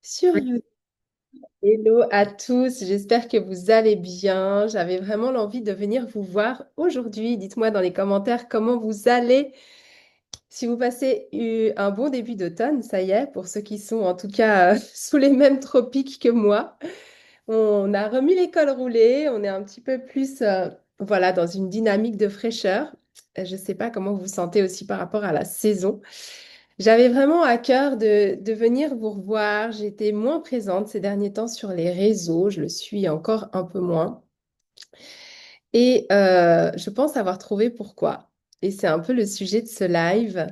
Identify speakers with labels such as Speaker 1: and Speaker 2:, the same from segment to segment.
Speaker 1: sur YouTube. Hello à tous, j'espère que vous allez bien. J'avais vraiment l'envie de venir vous voir aujourd'hui. Dites-moi dans les commentaires comment vous allez. Si vous passez un bon début d'automne, ça y est, pour ceux qui sont en tout cas sous les mêmes tropiques que moi. On a remis l'école roulée, on est un petit peu plus voilà, dans une dynamique de fraîcheur. Je ne sais pas comment vous vous sentez aussi par rapport à la saison. J'avais vraiment à cœur de venir vous revoir. J'étais moins présente ces derniers temps sur les réseaux, je le suis encore un peu moins. Et je pense avoir trouvé pourquoi. Et c'est un peu le sujet de ce live.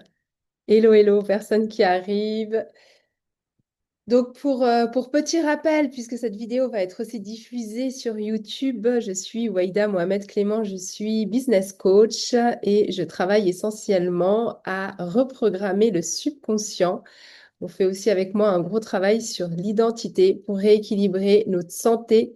Speaker 1: Hello, hello, personne qui arrive. Donc pour petit rappel, puisque cette vidéo va être aussi diffusée sur YouTube, je suis Waïda Mohamed Clément, je suis business coach et je travaille essentiellement à reprogrammer le subconscient. On fait aussi avec moi un gros travail sur l'identité pour rééquilibrer notre santé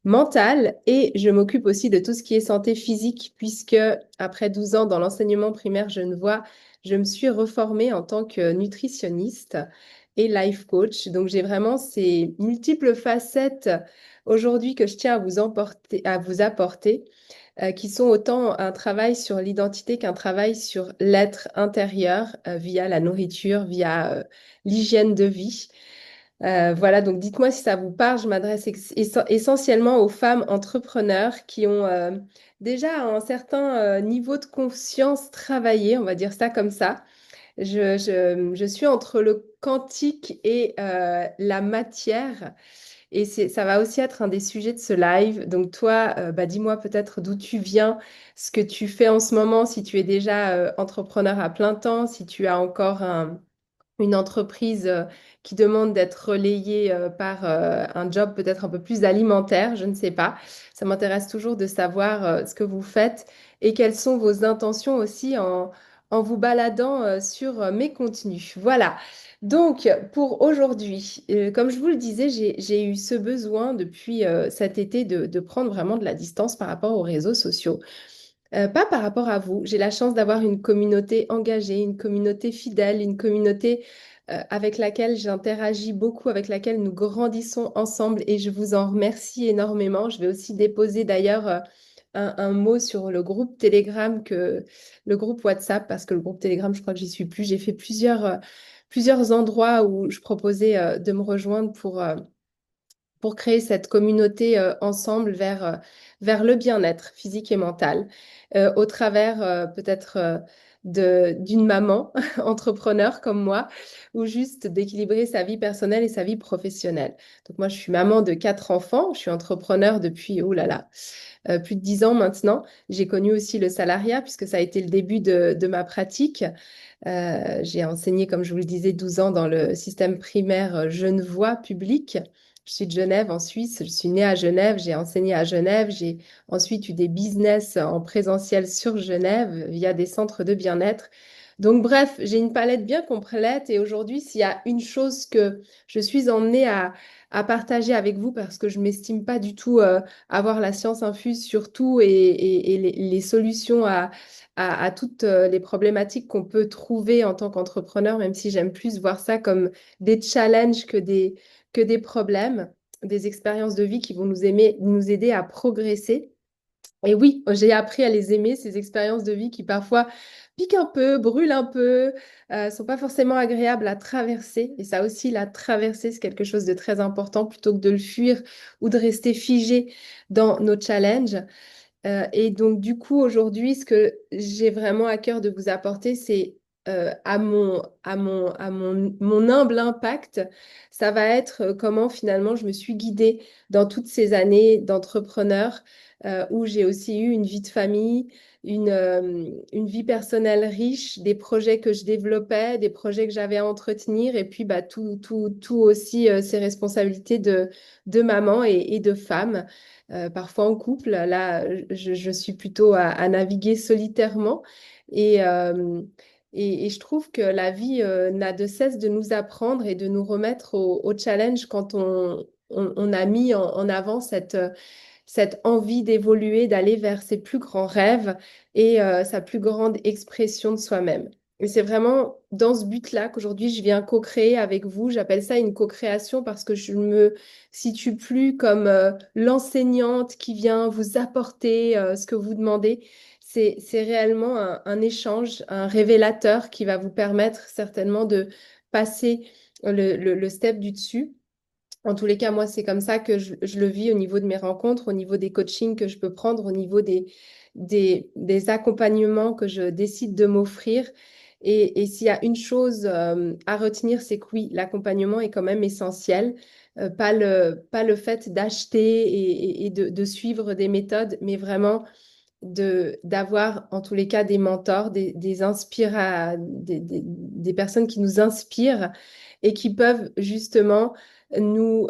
Speaker 1: mentale et je m'occupe aussi de tout ce qui est santé physique puisque après 12 ans dans l'enseignement primaire genevois, je me suis reformée en tant que nutritionniste et life coach. Donc j'ai vraiment ces multiples facettes aujourd'hui que je tiens à vous apporter, qui sont autant un travail sur l'identité qu'un travail sur l'être intérieur via la nourriture, via l'hygiène de vie. Voilà, donc dites-moi si ça vous parle. Je m'adresse essentiellement aux femmes entrepreneurs qui ont déjà un certain niveau de conscience travaillé, on va dire ça comme ça. Je suis entre le quantique et la matière. Et ça va aussi être un des sujets de ce live. Donc toi, bah, dis-moi peut-être d'où tu viens, ce que tu fais en ce moment, si tu es déjà entrepreneur à plein temps, si tu as encore une entreprise qui demande d'être relayée par un job peut-être un peu plus alimentaire, je ne sais pas. Ça m'intéresse toujours de savoir ce que vous faites et quelles sont vos intentions aussi en vous baladant sur mes contenus. Voilà. Donc, pour aujourd'hui, comme je vous le disais, j'ai eu ce besoin depuis cet été de prendre vraiment de la distance par rapport aux réseaux sociaux. Pas par rapport à vous. J'ai la chance d'avoir une communauté engagée, une communauté fidèle, une communauté avec laquelle j'interagis beaucoup, avec laquelle nous grandissons ensemble et je vous en remercie énormément. Je vais aussi déposer d'ailleurs un mot sur le groupe Telegram, le groupe WhatsApp, parce que le groupe Telegram, je crois que j'y suis plus. J'ai fait plusieurs endroits où je proposais de me rejoindre pour créer cette communauté ensemble vers le bien-être physique et mental, au travers peut-être d'une maman entrepreneur comme moi, ou juste d'équilibrer sa vie personnelle et sa vie professionnelle. Donc moi, je suis maman de 4 enfants, je suis entrepreneur depuis, oh là là, plus de 10 ans maintenant. J'ai connu aussi le salariat puisque ça a été le début de ma pratique. J'ai enseigné, comme je vous le disais, 12 ans dans le système primaire genevois public. Je suis de Genève, en Suisse. Je suis née à Genève. J'ai enseigné à Genève. J'ai ensuite eu des business en présentiel sur Genève via des centres de bien-être. Donc, bref, j'ai une palette bien complète. Et aujourd'hui, s'il y a une chose que je suis emmenée à partager avec vous, parce que je ne m'estime pas du tout avoir la science infuse sur tout et les solutions à toutes les problématiques qu'on peut trouver en tant qu'entrepreneur, même si j'aime plus voir ça comme des challenges que des problèmes, des expériences de vie qui vont nous aider à progresser. Et oui, j'ai appris à les aimer, ces expériences de vie qui parfois piquent un peu, brûlent un peu, sont pas forcément agréables à traverser. Et ça aussi, la traverser, c'est quelque chose de très important plutôt que de le fuir ou de rester figé dans nos challenges. Et donc, du coup, aujourd'hui, ce que j'ai vraiment à cœur de vous apporter, c'est mon humble impact, ça va être comment finalement je me suis guidée dans toutes ces années d'entrepreneur, où j'ai aussi eu une vie de famille, une vie personnelle riche, des projets que je développais, des projets que j'avais à entretenir, et puis bah, tout aussi ces responsabilités de maman et de femme parfois en couple. Là, je suis plutôt à naviguer solitairement. Et, euh, et je trouve que la vie n'a de cesse de nous apprendre et de nous remettre au challenge quand on a mis en avant cette envie d'évoluer, d'aller vers ses plus grands rêves et sa plus grande expression de soi-même. Et c'est vraiment dans ce but-là qu'aujourd'hui, je viens co-créer avec vous. J'appelle ça une co-création parce que je ne me situe plus comme l'enseignante qui vient vous apporter ce que vous demandez. C'est réellement un échange, un révélateur qui va vous permettre certainement de passer le step du dessus. En tous les cas, moi, c'est comme ça que je le vis au niveau de mes rencontres, au niveau des coachings que je peux prendre, au niveau des accompagnements que je décide de m'offrir. Et s'il y a une chose à retenir, c'est que oui, l'accompagnement est quand même essentiel. Pas le fait d'acheter et de suivre des méthodes, mais vraiment d'avoir en tous les cas des mentors, des personnes qui nous inspirent et qui peuvent justement nous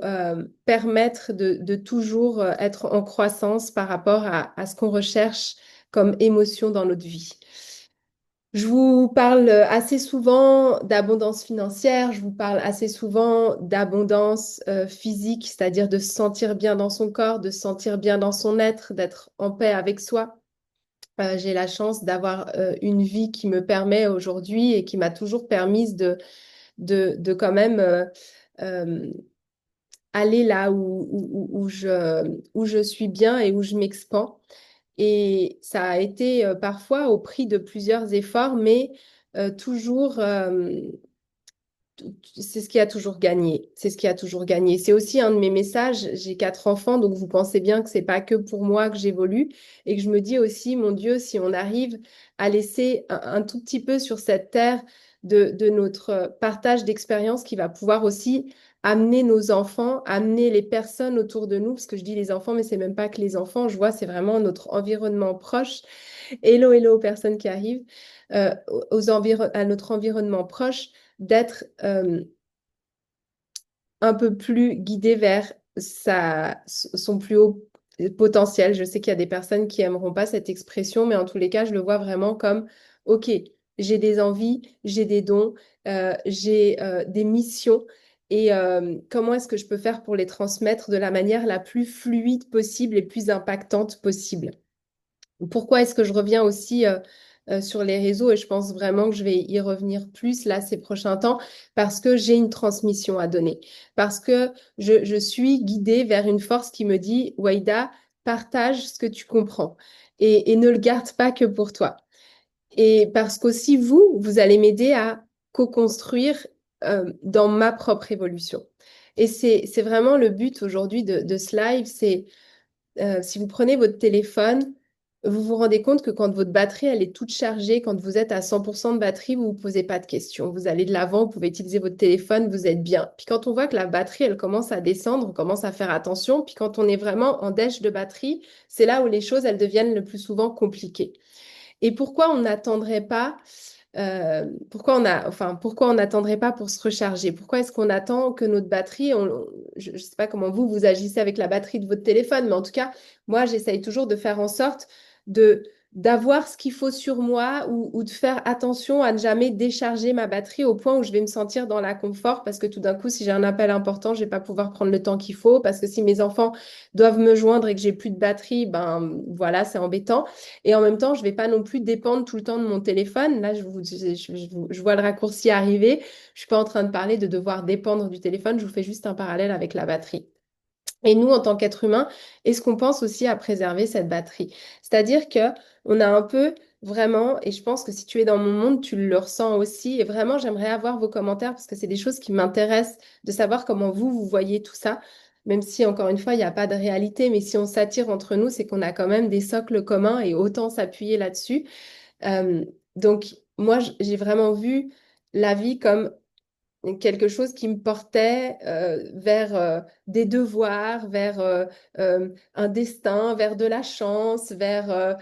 Speaker 1: permettre de toujours être en croissance par rapport à ce qu'on recherche comme émotion dans notre vie. Je vous parle assez souvent d'abondance financière, je vous parle assez souvent d'abondance physique, c'est-à-dire de se sentir bien dans son corps, de se sentir bien dans son être, d'être en paix avec soi. J'ai la chance d'avoir une vie qui me permet aujourd'hui et qui m'a toujours permise de quand même euh, aller là où je suis bien et où je m'expans. Et ça a été parfois au prix de plusieurs efforts, mais toujours, c'est ce qui a toujours gagné. C'est ce qui a toujours gagné. C'est aussi un de mes messages. J'ai 4 enfants, donc vous pensez bien que c'est pas que pour moi que j'évolue et que je me dis aussi, mon Dieu, si on arrive à laisser un tout petit peu sur cette terre de notre partage d'expérience qui va pouvoir aussi amener nos enfants, amener les personnes autour de nous, parce que je dis les enfants, mais c'est même pas que les enfants, je vois, c'est vraiment notre environnement proche. Hello, hello aux personnes qui arrivent, à notre environnement proche d'être un peu plus guidé vers son plus haut potentiel. Je sais qu'il y a des personnes qui aimeront pas cette expression, mais en tous les cas, je le vois vraiment comme, OK, j'ai des envies, j'ai des dons, j'ai des missions. Et comment est-ce que je peux faire pour les transmettre de la manière la plus fluide possible et plus impactante possible? Pourquoi est-ce que je reviens aussi sur les réseaux et je pense vraiment que je vais y revenir plus là ces prochains temps parce que j'ai une transmission à donner, parce que je suis guidée vers une force qui me dit, Waïda, partage ce que tu comprends et ne le garde pas que pour toi. Et parce qu'aussi vous allez m'aider à co-construire dans ma propre évolution. Et c'est vraiment le but aujourd'hui de ce live, c'est si vous prenez votre téléphone, vous vous rendez compte que quand votre batterie elle est toute chargée, quand vous êtes à 100% de batterie, vous ne vous posez pas de questions. Vous allez de l'avant, vous pouvez utiliser votre téléphone, vous êtes bien. Puis quand on voit que la batterie elle commence à descendre, on commence à faire attention. Puis quand on est vraiment en dèche de batterie, c'est là où les choses elles deviennent le plus souvent compliquées. Et pourquoi on n'attendrait pas pourquoi on n'attendrait pas pour se recharger? Pourquoi est-ce qu'on attend que notre batterie, je ne sais pas comment vous agissez avec la batterie de votre téléphone, mais en tout cas, moi, j'essaye toujours de faire en sorte de d'avoir ce qu'il faut sur moi ou de faire attention à ne jamais décharger ma batterie au point où je vais me sentir dans l'inconfort parce que tout d'un coup, si j'ai un appel important, je vais pas pouvoir prendre le temps qu'il faut parce que si mes enfants doivent me joindre et que j'ai plus de batterie, ben voilà, c'est embêtant. Et en même temps, je ne vais pas non plus dépendre tout le temps de mon téléphone. Là, je vois le raccourci arriver. Je ne suis pas en train de parler de devoir dépendre du téléphone. Je vous fais juste un parallèle avec la batterie. Et nous, en tant qu'être humain, est-ce qu'on pense aussi à préserver cette batterie? C'est-à-dire que on a un peu vraiment, et je pense que si tu es dans mon monde, tu le ressens aussi. Et vraiment, j'aimerais avoir vos commentaires parce que c'est des choses qui m'intéressent de savoir comment vous voyez tout ça. Même si, encore une fois, il n'y a pas de réalité, mais si on s'attire entre nous, c'est qu'on a quand même des socles communs et autant s'appuyer là-dessus. Euh, donc, moi, j'ai vraiment vu la vie comme quelque chose qui me portait vers des devoirs, vers un destin, vers de la chance, vers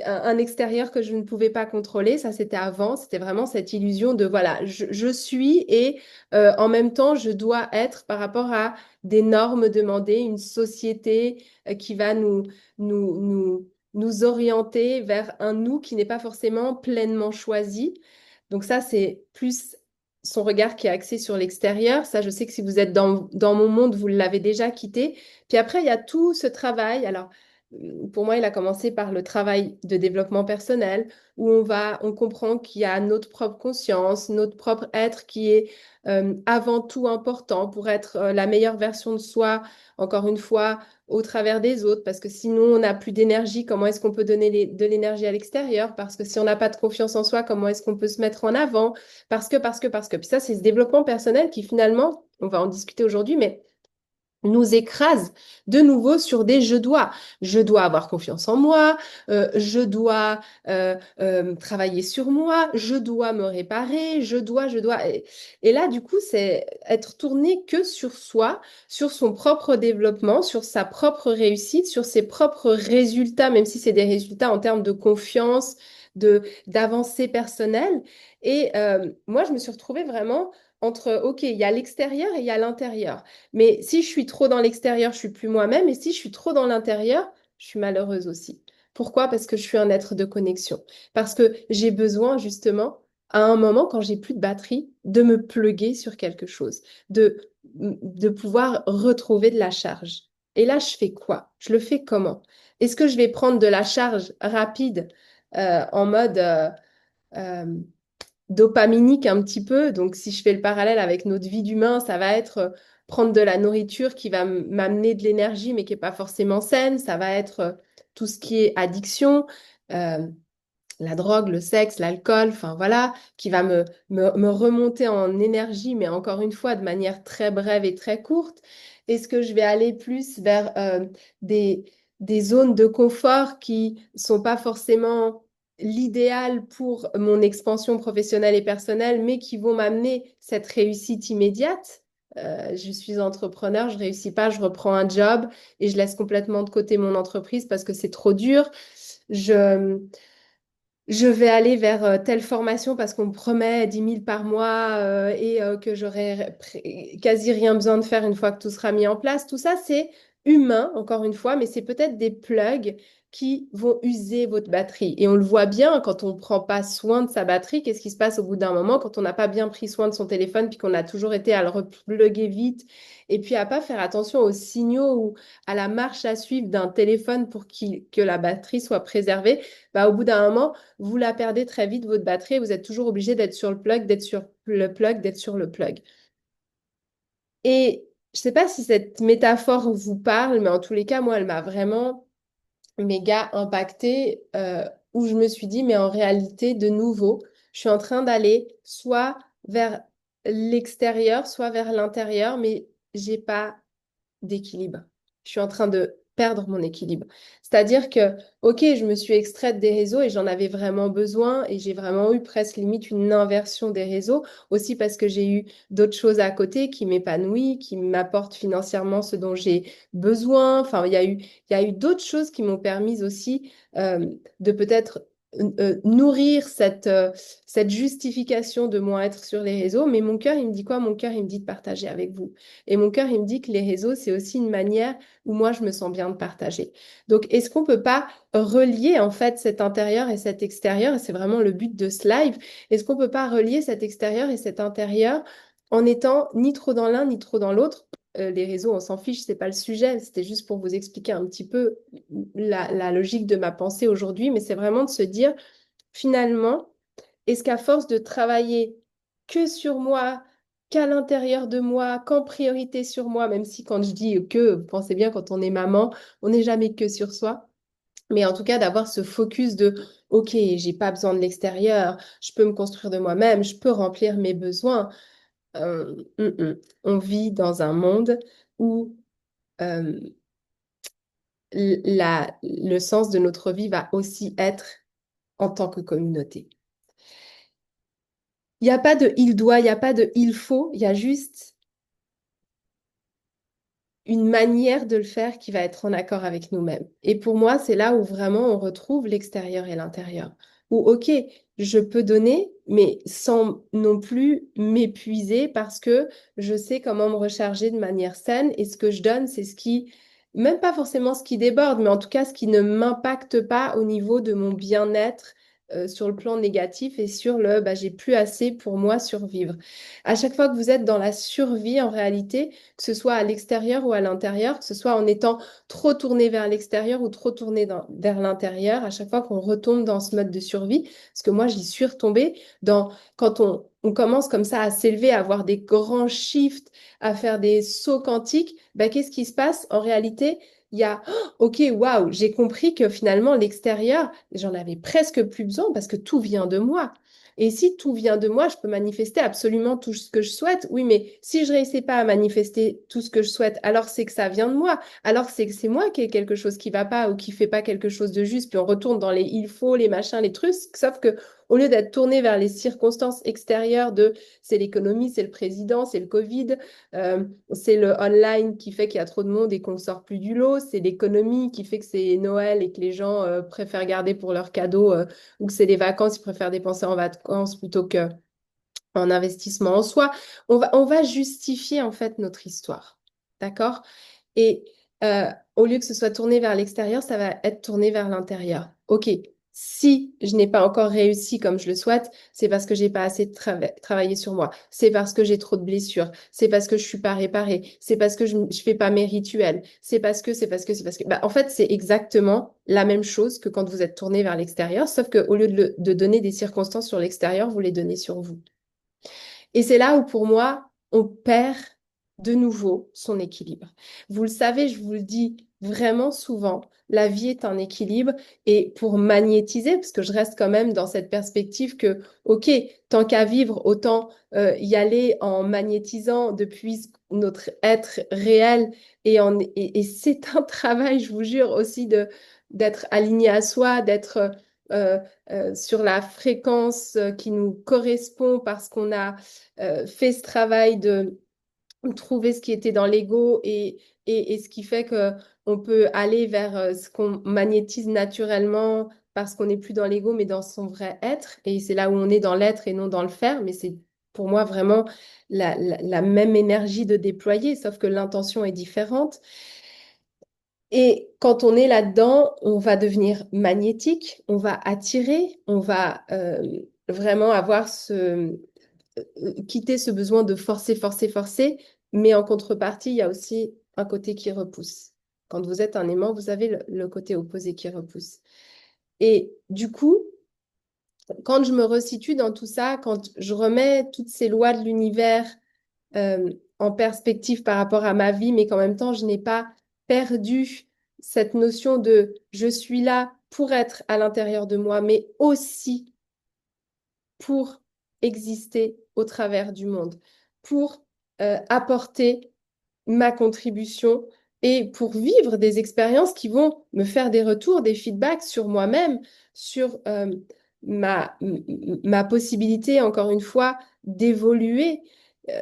Speaker 1: un extérieur que je ne pouvais pas contrôler. Ça, c'était avant, c'était vraiment cette illusion de, voilà, je suis et en même temps, je dois être par rapport à des normes demandées, une société qui va nous orienter vers un nous qui n'est pas forcément pleinement choisi. Donc ça, c'est plus son regard qui est axé sur l'extérieur. Ça, je sais que si vous êtes dans mon monde, vous l'avez déjà quitté. Puis après, il y a tout ce travail. Alors, pour moi, il a commencé par le travail de développement personnel, où on comprend qu'il y a notre propre conscience, notre propre être qui est avant tout important pour être la meilleure version de soi, encore une fois, au travers des autres, parce que sinon, on n'a plus d'énergie. Comment est-ce qu'on peut donner de l'énergie à l'extérieur? Parce que si on n'a pas de confiance en soi, comment est-ce qu'on peut se mettre en avant? Parce que. Puis ça, c'est ce développement personnel qui finalement, on va en discuter aujourd'hui, mais nous écrase de nouveau sur des je dois. Je dois avoir confiance en moi, je dois travailler sur moi, je dois me réparer, je dois. Et là, du coup, c'est être tourné que sur soi, sur son propre développement, sur sa propre réussite, sur ses propres résultats, même si c'est des résultats en termes de confiance, d'avancée personnelle. Et moi, je me suis retrouvée vraiment entre, OK, il y a l'extérieur et il y a l'intérieur. Mais si je suis trop dans l'extérieur, je suis plus moi-même. Et si je suis trop dans l'intérieur, je suis malheureuse aussi. Pourquoi? Parce que je suis un être de connexion. Parce que j'ai besoin, justement, à un moment, quand j'ai plus de batterie, de me pluguer sur quelque chose, de pouvoir retrouver de la charge. Et là, je fais quoi? Je le fais comment? Est-ce que je vais prendre de la charge rapide en mode euh, dopaminique un petit peu. Donc, si je fais le parallèle avec notre vie d'humain, ça va être prendre de la nourriture qui va m'amener de l'énergie, mais qui n'est pas forcément saine. Ça va être tout ce qui est addiction, euh, la drogue, le sexe, l'alcool, enfin voilà, qui va me remonter en énergie, mais encore une fois, de manière très brève et très courte. Est-ce que je vais aller plus vers des, des zones de confort qui sont pas forcément l'idéal pour mon expansion professionnelle et personnelle, mais qui vont m'amener cette réussite immédiate? Je suis entrepreneur, je réussis pas, je reprends un job et je laisse complètement de côté mon entreprise parce que c'est trop dur. Je, je vais aller vers telle formation parce qu'on me promet 10 000 par mois et que j'aurai quasi rien besoin de faire une fois que tout sera mis en place. Tout ça, c'est humain, encore une fois, mais c'est peut-être des plugs qui vont user votre batterie. Et on le voit bien quand on ne prend pas soin de sa batterie, qu'est-ce qui se passe au bout d'un moment quand on n'a pas bien pris soin de son téléphone, puis qu'on a toujours été à le repluguer vite, et puis à pas faire attention aux signaux ou à la marche à suivre d'un téléphone pour que la batterie soit préservée. Bah, au bout d'un moment, vous la perdez très vite, votre batterie, et vous êtes toujours obligé d'être sur le plug, d'être sur le plug, d'être sur le plug. Et je ne sais pas si cette métaphore vous parle, mais en tous les cas, moi, elle m'a vraiment méga impactée, où je me suis dit, mais en réalité, de nouveau, je suis en train d'aller soit vers l'extérieur, soit vers l'intérieur, mais j'ai pas d'équilibre. Je suis en train de perdre mon équilibre. C'est-à-dire que, ok, je me suis extraite des réseaux et j'en avais vraiment besoin et j'ai vraiment eu presque limite une inversion des réseaux, aussi parce que j'ai eu d'autres choses à côté qui m'épanouissent, qui m'apportent financièrement ce dont j'ai besoin. Enfin, il y a eu d'autres choses qui m'ont permis aussi de peut-être nourrir cette justification de moi être sur les réseaux. Mais mon cœur, il me dit quoi? Mon cœur, il me dit de partager avec vous. Et mon cœur, il me dit que les réseaux, c'est aussi une manière où moi, je me sens bien de partager. Donc, est-ce qu'on peut pas relier en fait cet intérieur et cet extérieur? Et c'est vraiment le but de ce live. Est-ce qu'on peut pas relier cet extérieur et cet intérieur en étant ni trop dans l'un ni trop dans l'autre? Les réseaux, on s'en fiche, c'est pas le sujet. C'était juste pour vous expliquer un petit peu la logique de ma pensée aujourd'hui, mais c'est vraiment de se dire finalement, est-ce qu'à force de travailler que sur moi, qu'à l'intérieur de moi, qu'en priorité sur moi, même si quand je dis que, vous pensez bien, quand on est maman, on n'est jamais que sur soi, mais en tout cas d'avoir ce focus de, OK, j'ai pas besoin de l'extérieur, je peux me construire de moi-même, je peux remplir mes besoins. On vit dans un monde où euh, le sens de notre vie va aussi être en tant que communauté. Il n'y a pas de il doit, il n'y a pas de il faut, il y a juste une manière de le faire qui va être en accord avec nous-mêmes. Et pour moi, c'est là où vraiment on retrouve l'extérieur et l'intérieur. Où, OK, je peux donner, mais sans non plus m'épuiser parce que je sais comment me recharger de manière saine et ce que je donne, c'est ce qui, même pas forcément ce qui déborde, mais en tout cas ce qui ne m'impacte pas au niveau de mon bien-être sur le plan négatif et sur le j'ai plus assez pour moi survivre. À chaque fois que vous êtes dans la survie, en réalité, que ce soit à l'extérieur ou à l'intérieur, que ce soit en étant trop tourné vers l'extérieur ou trop tourné vers l'intérieur, à chaque fois qu'on retombe dans ce mode de survie, parce que moi j'y suis retombée, quand on commence comme ça à s'élever, à avoir des grands shifts, à faire des sauts quantiques, qu'est-ce qui se passe? En réalité, il y a, ok, waouh, j'ai compris que finalement l'extérieur, j'en avais presque plus besoin parce que tout vient de moi. Et si tout vient de moi, je peux manifester absolument tout ce que je souhaite. Oui, mais si je ne réussis pas à manifester tout ce que je souhaite, alors c'est que ça vient de moi. Alors c'est que c'est moi qui ai quelque chose qui ne va pas ou qui ne fait pas quelque chose de juste. Puis on retourne dans les il faut, les machins, les trucs. Sauf que au lieu d'être tourné vers les circonstances extérieures de c'est l'économie, c'est le président, c'est le Covid, c'est le online qui fait qu'il y a trop de monde et qu'on ne sort plus du lot, c'est l'économie qui fait que c'est Noël et que les gens préfèrent garder pour leurs cadeaux ou que c'est les vacances, ils préfèrent dépenser en vacances plutôt que en investissement en soi. On va justifier en fait notre histoire. D'accord? Et au lieu que ce soit tourné vers l'extérieur, ça va être tourné vers l'intérieur. Ok, si je n'ai pas encore réussi comme je le souhaite, c'est parce que j'ai pas assez travaillé sur moi. C'est parce que j'ai trop de blessures. C'est parce que je suis pas réparée. C'est parce que je fais pas mes rituels. C'est parce que. En fait, c'est exactement la même chose que quand vous êtes tourné vers l'extérieur, sauf que au lieu de donner des circonstances sur l'extérieur, vous les donnez sur vous. Et c'est là où, pour moi, on perd de nouveau son équilibre. Vous le savez, je vous le dis vraiment souvent, la vie est un équilibre. Et pour magnétiser, parce que je reste quand même dans cette perspective que, OK, tant qu'à vivre, autant y aller en magnétisant depuis notre être réel. Et c'est un travail, je vous jure, aussi d'être aligné à soi, d'être euh, sur la fréquence qui nous correspond parce qu'on a fait ce travail de trouver ce qui était dans l'ego et ce qui fait que on peut aller vers ce qu'on magnétise naturellement parce qu'on n'est plus dans l'ego mais dans son vrai être. Et c'est là où on est dans l'être et non dans le faire. Mais c'est pour moi vraiment la même énergie de déployer, sauf que l'intention est différente. Et quand on est là-dedans, on va devenir magnétique, on va attirer, on va vraiment avoir quitter ce besoin de forcer, forcer, forcer. Mais en contrepartie, il y a aussi un côté qui repousse. Quand vous êtes un aimant, vous avez le côté opposé qui repousse. Et du coup, quand je me resitue dans tout ça, quand je remets toutes ces lois de l'univers en perspective par rapport à ma vie, mais qu'en même temps, je n'ai pas perdu cette notion de je suis là pour être à l'intérieur de moi, mais aussi pour exister au travers du monde, pour apporter ma contribution et pour vivre des expériences qui vont me faire des retours, des feedbacks sur moi-même, sur ma possibilité, encore une fois, d'évoluer.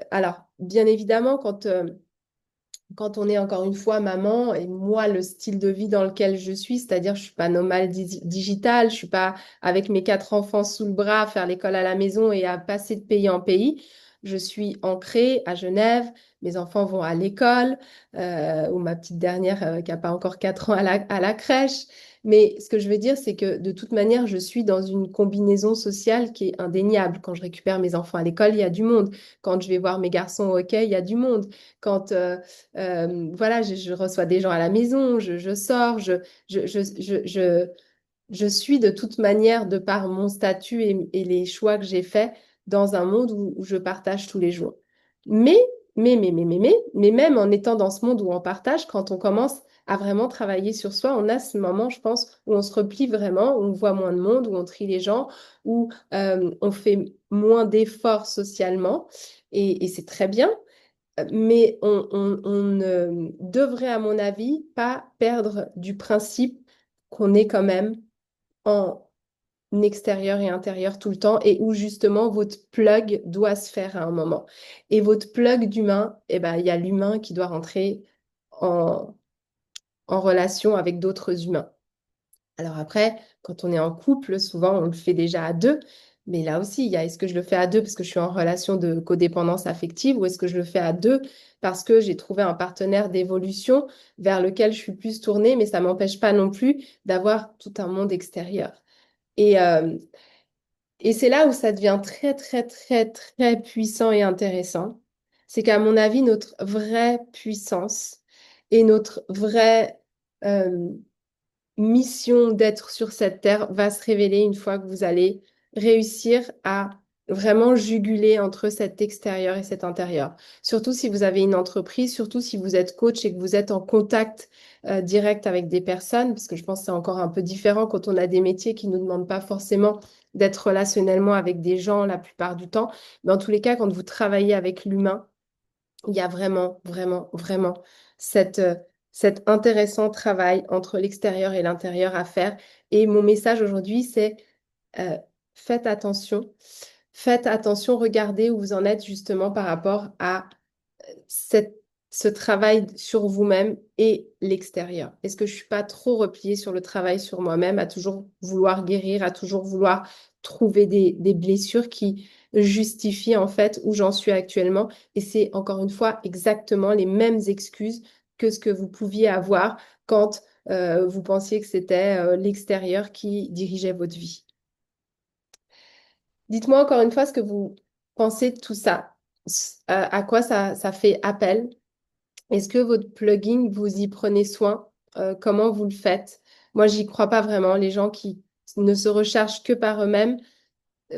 Speaker 1: Alors, bien évidemment, quand on est encore une fois maman, et moi, le style de vie dans lequel je suis, c'est-à-dire je suis pas nomade digital, je suis pas avec mes 4 enfants sous le bras à faire l'école à la maison et à passer de pays en pays. Je suis ancrée à Genève, mes enfants vont à l'école, ou ma petite dernière qui n'a pas encore 4 ans à la crèche. Mais ce que je veux dire, c'est que de toute manière, je suis dans une combinaison sociale qui est indéniable. Quand je récupère mes enfants à l'école, il y a du monde. Quand je vais voir mes garçons au hockey, il y a du monde. Quand voilà, je reçois des gens à la maison, je sors, je, je, je, je, je suis de toute manière, de par mon statut et les choix que j'ai faits, dans un monde où je partage tous les jours. Mais, mais même en étant dans ce monde où on partage, quand on commence à vraiment travailler sur soi, on a ce moment, je pense, où on se replie vraiment, où on voit moins de monde, où on trie les gens, où on fait moins d'efforts socialement. Et c'est très bien. Mais on ne devrait, à mon avis, pas perdre du principe qu'on est quand même en extérieur et intérieur tout le temps et où justement votre plug doit se faire à un moment. Et votre plug d'humain, il y a l'humain qui doit rentrer en, en relation avec d'autres humains. Alors après, quand on est en couple, souvent on le fait déjà à deux. Mais là aussi, il y a est-ce que je le fais à deux parce que je suis en relation de codépendance affective ou est-ce que je le fais à deux parce que j'ai trouvé un partenaire d'évolution vers lequel je suis plus tournée, mais ça m'empêche pas non plus d'avoir tout un monde extérieur. Et, euh, et c'est là où ça devient très, très, très, très puissant et intéressant. C'est qu'à mon avis, notre vraie puissance et notre vraie euh, mission d'être sur cette terre va se révéler une fois que vous allez réussir à vraiment juguler entre cet extérieur et cet intérieur. Surtout si vous avez une entreprise, surtout si vous êtes coach et que vous êtes en contact direct avec des personnes, parce que je pense que c'est encore un peu différent quand on a des métiers qui ne nous demandent pas forcément d'être relationnellement avec des gens la plupart du temps. Mais en tous les cas, quand vous travaillez avec l'humain, il y a vraiment, vraiment, vraiment cette, cet intéressant travail entre l'extérieur et l'intérieur à faire. Et mon message aujourd'hui, c'est euh, faites attention. Faites attention, regardez où vous en êtes justement par rapport à cette, ce travail sur vous-même et l'extérieur. Est-ce que je suis pas trop repliée sur le travail sur moi-même, à toujours vouloir guérir, à toujours vouloir trouver des blessures qui justifient en fait où j'en suis actuellement? Et c'est encore une fois exactement les mêmes excuses que ce que vous pouviez avoir quand vous pensiez que c'était l'extérieur qui dirigeait votre vie. Dites-moi encore une fois ce que vous pensez de tout ça. À quoi ça fait appel? Est-ce que votre plugin, vous y prenez soin? Comment vous le faites? Moi, j'y crois pas vraiment. Les gens qui ne se rechargent que par eux-mêmes,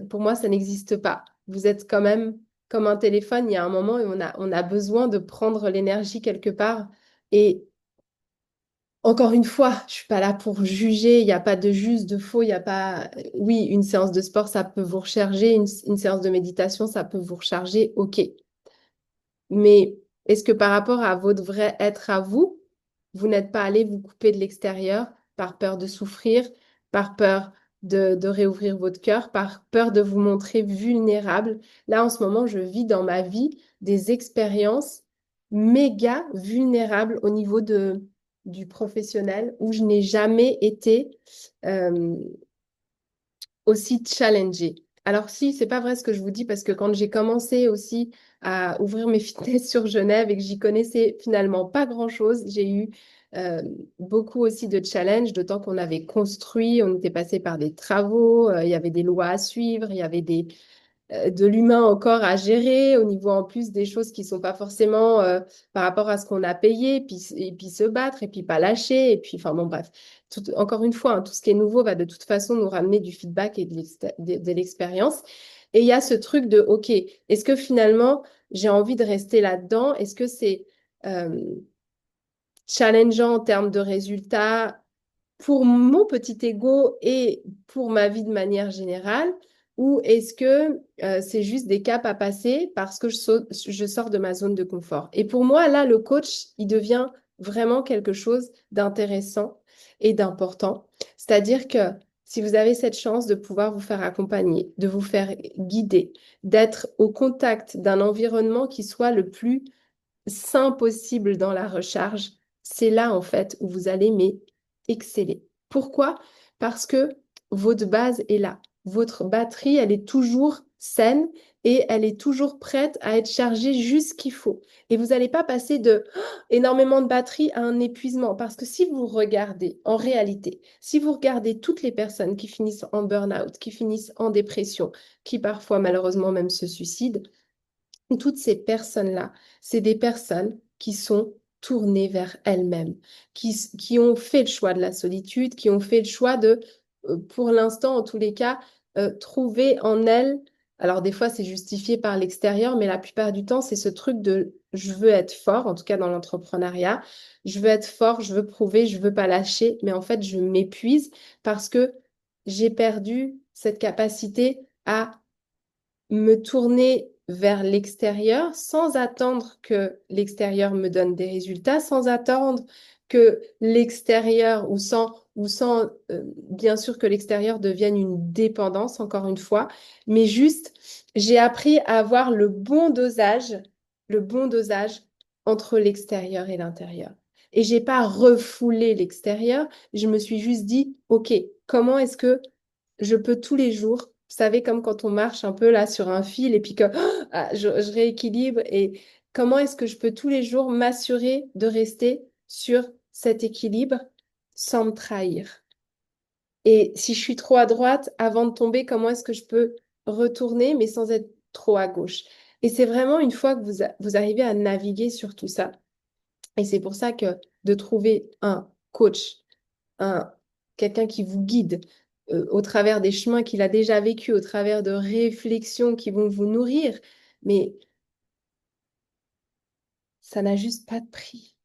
Speaker 1: pour moi, ça n'existe pas. Vous êtes quand même comme un téléphone. Il y a un moment où on a besoin de prendre l'énergie quelque part. Et encore une fois, je suis pas là pour juger. Il n'y a pas de juste, de faux. Il n'y a pas. Oui, une séance de sport, ça peut vous recharger. Une séance de méditation, ça peut vous recharger. OK. Mais est-ce que par rapport à votre vrai être à vous, vous n'êtes pas allé vous couper de l'extérieur par peur de souffrir, par peur de réouvrir votre cœur, par peur de vous montrer vulnérable? Là, en ce moment, je vis dans ma vie des expériences méga vulnérables au niveau du professionnel où je n'ai jamais été euh, aussi challengée. Alors si, c'est pas vrai ce que je vous dis parce que quand j'ai commencé aussi à ouvrir mes fitness sur Genève et que j'y connaissais finalement pas grand-chose, j'ai eu euh, beaucoup aussi de challenges, d'autant qu'on avait construit, on était passé par des travaux, il y avait des lois à suivre, il y avait de l'humain encore à gérer, au niveau en plus des choses qui sont pas forcément par rapport à ce qu'on a payé, et puis se battre, et puis pas lâcher, et puis, enfin bon, bref. Encore une fois, hein, tout ce qui est nouveau va de toute façon nous ramener du feedback et de l'expérience. Et il y a ce truc de, OK, est-ce que finalement j'ai envie de rester là-dedans? Est-ce que c'est euh, challengeant en termes de résultats pour mon petit ego et pour ma vie de manière générale, ou est-ce que c'est juste des caps à passer parce que je sors de ma zone de confort? Et pour moi, là, le coach, il devient vraiment quelque chose d'intéressant et d'important. C'est-à-dire que si vous avez cette chance de pouvoir vous faire accompagner, de vous faire guider, d'être au contact d'un environnement qui soit le plus sain possible dans la recharge, c'est là en fait où vous allez mais exceller. Pourquoi? Parce que votre base est là. Votre batterie, elle est toujours saine et elle est toujours prête à être chargée juste ce qu'il faut. Et vous n'allez pas passer de énormément de batterie à un épuisement. Parce que si vous regardez en réalité, si vous regardez toutes les personnes qui finissent en burn-out, qui finissent en dépression, qui parfois malheureusement même se suicident, toutes ces personnes-là, c'est des personnes qui sont tournées vers elles-mêmes, qui ont fait le choix de la solitude, qui ont fait le choix de, pour l'instant en tous les cas, trouver en elles, alors des fois c'est justifié par l'extérieur, mais la plupart du temps c'est ce truc de je veux être fort, en tout cas dans l'entrepreneuriat, je veux être fort, je veux prouver, je veux pas lâcher, mais en fait je m'épuise parce que j'ai perdu cette capacité à me tourner vers l'extérieur sans attendre que l'extérieur me donne des résultats, sans attendre que l'extérieur ou sans bien sûr que l'extérieur devienne une dépendance, encore une fois, mais juste j'ai appris à avoir le bon dosage entre l'extérieur et l'intérieur. Et j'ai pas refoulé l'extérieur, je me suis juste dit, OK, comment est-ce que je peux tous les jours, vous savez, comme quand on marche un peu là sur un fil et puis que je rééquilibre et comment est-ce que je peux tous les jours m'assurer de rester sur cet équilibre sans me trahir? Et si je suis trop à droite, avant de tomber, comment est-ce que je peux retourner, mais sans être trop à gauche? Et c'est vraiment une fois que vous arrivez à naviguer sur tout ça. Et c'est pour ça que de trouver un coach, un, quelqu'un qui vous guide au travers des chemins qu'il a déjà vécu, au travers de réflexions qui vont vous nourrir, mais ça n'a juste pas de prix.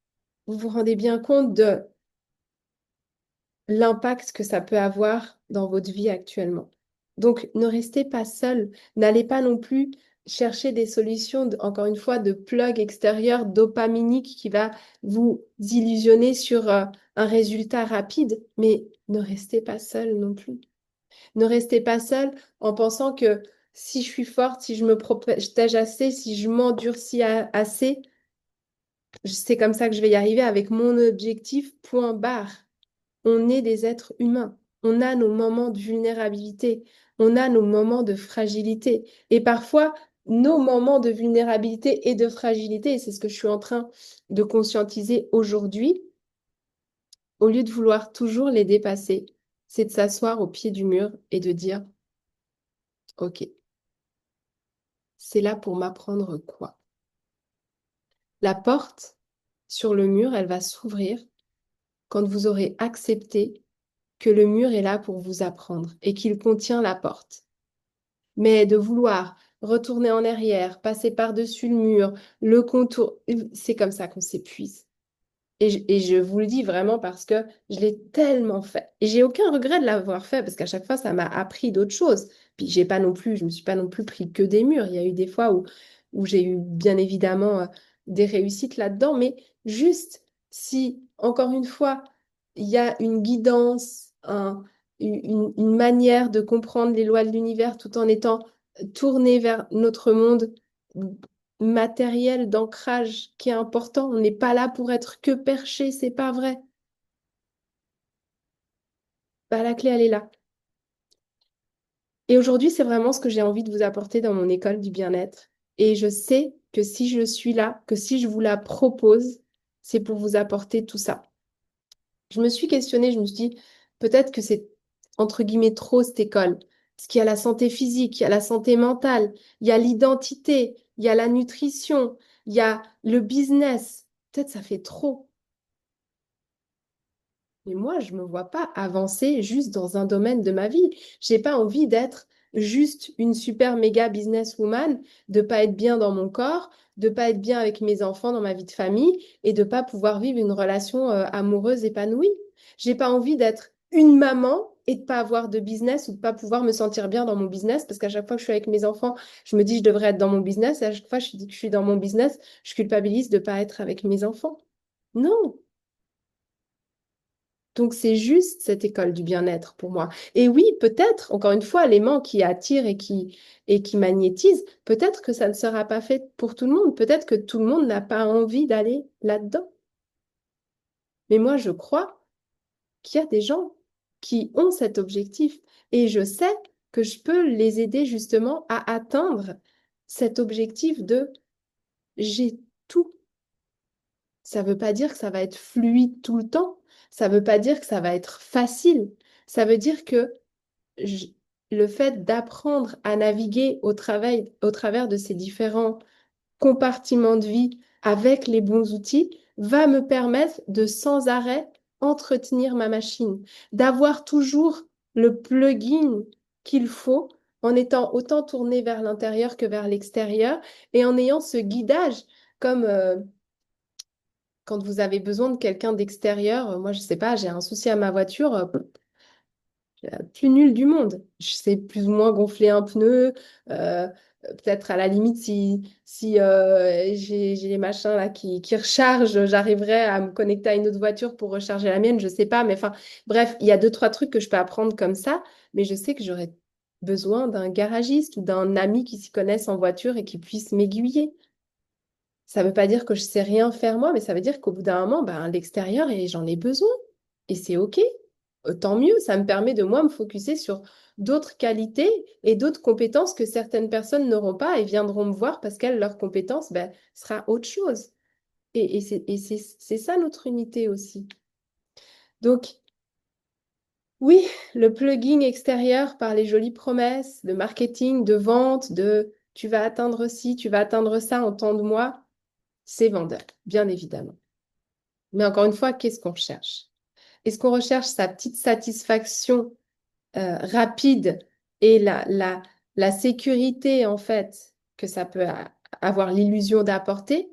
Speaker 1: Vous vous rendez bien compte de l'impact que ça peut avoir dans votre vie actuellement. Donc, ne restez pas seul. N'allez pas non plus chercher des solutions, encore une fois, de plug extérieur dopaminique qui va vous illusionner sur un résultat rapide. Mais ne restez pas seul non plus. Ne restez pas seul en pensant que si je suis forte, si je me protège assez, si je m'endurcis assez, c'est comme ça que je vais y arriver avec mon objectif, point barre. On est des êtres humains. On a nos moments de vulnérabilité. On a nos moments de fragilité. Et parfois, nos moments de vulnérabilité et de fragilité, et c'est ce que je suis en train de conscientiser aujourd'hui, au lieu de vouloir toujours les dépasser, c'est de s'asseoir au pied du mur et de dire, OK, c'est là pour m'apprendre quoi? La porte sur le mur, elle va s'ouvrir quand vous aurez accepté que le mur est là pour vous apprendre et qu'il contient la porte. Mais de vouloir retourner en arrière, passer par-dessus le mur, le contour, c'est comme ça qu'on s'épuise. Et je vous le dis vraiment parce que je l'ai tellement fait. Et j'ai aucun regret de l'avoir fait parce qu'à chaque fois, ça m'a appris d'autres choses. Puis j'ai pas non plus, je me suis pas non plus pris que des murs. Il y a eu des fois où j'ai eu bien évidemment des réussites là-dedans. Mais juste si, encore une fois, il y a une guidance, une manière de comprendre les lois de l'univers tout en étant tourné vers notre monde matériel d'ancrage qui est important. On n'est pas là pour être que perché, c'est pas vrai. Bah, la clé, elle est là. Et aujourd'hui, c'est vraiment ce que j'ai envie de vous apporter dans mon école du bien-être. Et je sais que si je suis là, que si je vous la propose, c'est pour vous apporter tout ça. Je me suis questionnée, je me suis dit, peut-être que c'est entre guillemets trop cette école. Parce qu'il y a la santé physique, il y a la santé mentale, il y a l'identité, il y a la nutrition, il y a le business. Peut-être ça fait trop. Mais moi, je ne me vois pas avancer juste dans un domaine de ma vie. J'ai pas envie d'être juste une super méga businesswoman, de pas être bien dans mon corps, de pas être bien avec mes enfants dans ma vie de famille et de pas pouvoir vivre une relation amoureuse épanouie. J'ai pas envie d'être une maman et de pas avoir de business ou de pas pouvoir me sentir bien dans mon business parce qu'à chaque fois que je suis avec mes enfants, je me dis je devrais être dans mon business et à chaque fois que je dis que je suis dans mon business, je culpabilise de pas être avec mes enfants. Non. Donc, c'est juste cette école du bien-être pour moi. Et oui, peut-être, encore une fois, l'aimant qui attire et qui magnétise, peut-être que ça ne sera pas fait pour tout le monde. Peut-être que tout le monde n'a pas envie d'aller là-dedans. Mais moi, je crois qu'il y a des gens qui ont cet objectif. Et je sais que je peux les aider justement à atteindre cet objectif de j'ai tout. Ça ne veut pas dire que ça va être fluide tout le temps. Ça ne veut pas dire que ça va être facile. Ça veut dire que je- le fait d'apprendre à naviguer au travers de ces différents compartiments de vie avec les bons outils va me permettre de sans arrêt entretenir ma machine, d'avoir toujours le plugin qu'il faut en étant autant tourné vers l'intérieur que vers l'extérieur et en ayant ce guidage comme quand vous avez besoin de quelqu'un d'extérieur. Moi, je sais pas, j'ai un souci à ma voiture. La plus nulle du monde. Je sais plus ou moins gonfler un pneu, peut-être à la limite si j'ai les machins là qui rechargent, j'arriverai à me connecter à une autre voiture pour recharger la mienne, je sais pas, mais enfin bref, il y a deux, trois trucs que je peux apprendre comme ça, mais je sais que j'aurais besoin d'un garagiste ou d'un ami qui s'y connaisse en voiture et qui puisse m'aiguiller. Ça ne veut pas dire que je sais rien faire moi, mais ça veut dire qu'au bout d'un moment, ben, l'extérieur, et j'en ai besoin. Et c'est OK. Tant mieux, ça me permet de moi me focuser sur d'autres qualités et d'autres compétences que certaines personnes n'auront pas et viendront me voir parce qu'elles, leur compétence, ben, sera autre chose. Et c'est ça notre unité aussi. Donc, Oui, le plugging extérieur par les jolies promesses de marketing, de vente, de tu vas atteindre ci, tu vas atteindre ça en temps de mois, c'est vendeur, bien évidemment. Mais encore une fois, qu'est-ce qu'on cherche? Est-ce qu'on recherche sa petite satisfaction rapide et la sécurité, en fait, que ça peut avoir l'illusion d'apporter?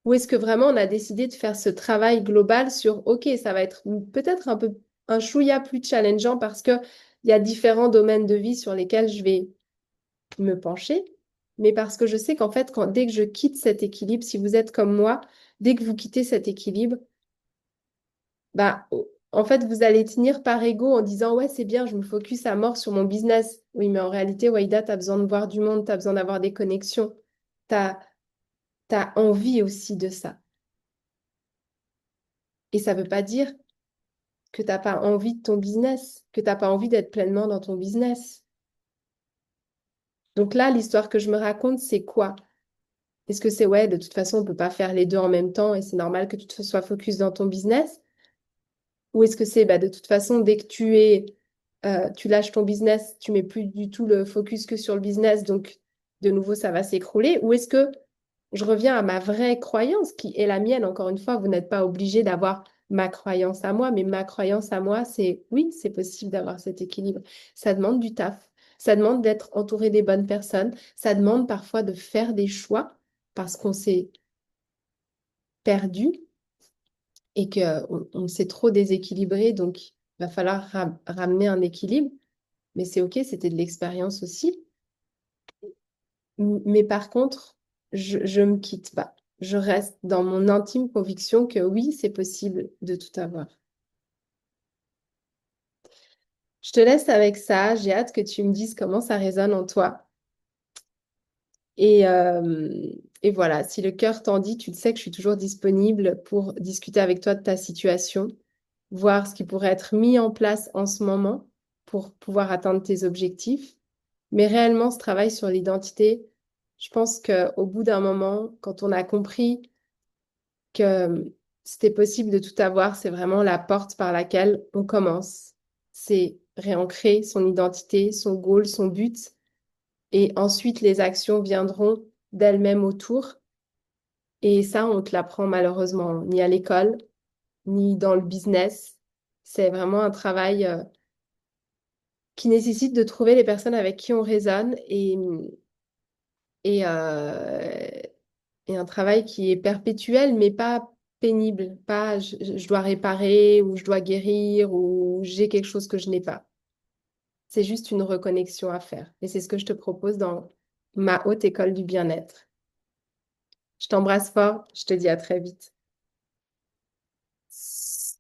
Speaker 1: Ou est-ce que vraiment on a décidé de faire ce travail global sur, OK, ça va être peut-être un peu un chouïa plus challengeant parce que il y a différents domaines de vie sur lesquels je vais me pencher, mais parce que je sais qu'en fait, dès que je quitte cet équilibre, si vous êtes comme moi, dès que vous quittez cet équilibre, bah, en fait, vous allez tenir par ego en disant, ouais, c'est bien, je me focus à mort sur mon business. Oui, mais en réalité, Waïda, tu as besoin de voir du monde, tu as besoin d'avoir des connexions, tu as envie aussi de ça. Et ça ne veut pas dire que tu n'as pas envie de ton business, que tu n'as pas envie d'être pleinement dans ton business. Donc là, l'histoire que je me raconte, c'est quoi? Est-ce que c'est, ouais, de toute façon, on ne peut pas faire les deux en même temps et c'est normal que tu te sois focus dans ton business? Ou est-ce que c'est, bah, de toute façon, dès que tu lâches ton business, tu mets plus du tout le focus que sur le business, donc de nouveau, ça va s'écrouler? Ou est-ce que je reviens à ma vraie croyance qui est la mienne? Encore une fois, vous n'êtes pas obligé d'avoir ma croyance à moi, mais ma croyance à moi, c'est oui, c'est possible d'avoir cet équilibre. Ça demande du taf, ça demande d'être entouré des bonnes personnes, ça demande parfois de faire des choix parce qu'on s'est perdu et qu'on s'est trop déséquilibré, donc il va falloir ramener un équilibre. Mais c'est OK, c'était de l'expérience aussi. Mais par contre, je me quitte pas. Je reste dans mon intime conviction que oui, c'est possible de tout avoir. Je te laisse avec ça. J'ai hâte que tu me dises comment ça résonne en toi. Et, euh, et voilà, si le cœur t'en dit, tu le sais que je suis toujours disponible pour discuter avec toi de ta situation, voir ce qui pourrait être mis en place en ce moment pour pouvoir atteindre tes objectifs. Mais réellement, ce travail sur l'identité, je pense qu'au bout d'un moment, quand on a compris que c'était possible de tout avoir, c'est vraiment la porte par laquelle on commence. C'est réancrer son identité, son goal, son but. Et ensuite, les actions viendront d'elles-mêmes autour. Et ça, on te l'apprend malheureusement ni à l'école, ni dans le business. C'est vraiment un travail qui nécessite de trouver les personnes avec qui on résonne et, euh, et un travail qui est perpétuel, mais pas pénible. Pas je dois réparer ou je dois guérir ou j'ai quelque chose que je n'ai pas. C'est juste une reconnexion à faire. Et c'est ce que je te propose dans ma haute école du bien-être. Je t'embrasse fort. Je te dis à très vite.